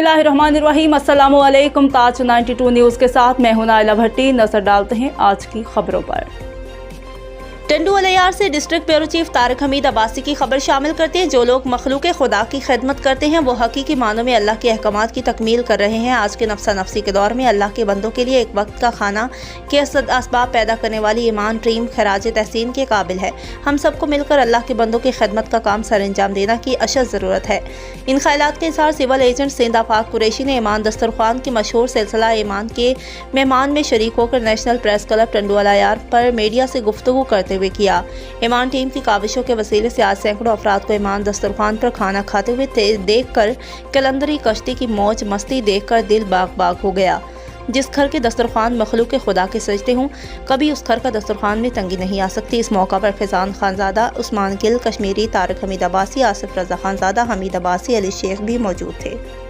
बिस्मिल्लाहिर्रहमानिर्रहीम। अस्सलामु अलैकुम। ताज 92 न्यूज़ के साथ मैं हूं नाइला भट्टी। नजर डालते हैं आज की खबरों पर। टंडू-अलायार से district bureau chief Tariq Hamid Abbasi की खबर शामिल करते हैं। जो लोग मखलूक खुदा की खिदमत करते हैं वो हकीकी मानों में अल्लाह के अहकामात की तकमील कर रहे हैं। आज के नफ्सा नफ्सी के दौर में अल्लाह के बंदों के लिए एक वक्त का खाना के असबाब पैदा करने वाली ईमान टीम खराज तहसीन के काबिल है। हम सबको मिलकर अल्लाह के बंदों की खिदमत का काम सर अंजाम देना की अशद ज़रूरत है। इन ख्यालात के इज़हार सिविल एजेंट सेंध आफाक कुरैशी ने ईमान दस्तरख्वान के मशहूर सिलसिला ईमान के मेहमान में शरीक होकर नेशनल प्रेस क्लब टंडू-अलायार पर मीडिया से गुफ्तगू करते हुए किया। ईमान टीम की काविशों के वसीले से आज सैकड़ों अफराद को ईमान दस्तरख्वान पर खाना खाते हुए देखकर कलंदरी कश्ती की मौज मस्ती देखकर दिल बाग बाग हो गया। जिस घर के दस्तरख्वान मखलूक खुदा के सजते हों कभी उस घर का दस्तरख्वान में तंगी नहीं आ सकती। इस मौका पर फैजान खानजादा, उस्मान गिल कश्मीरी, तारिक हमीद अब्बासी, आसिफ रजा खानजादा, हमीद अब्बासी, अली शेख भी मौजूद थे।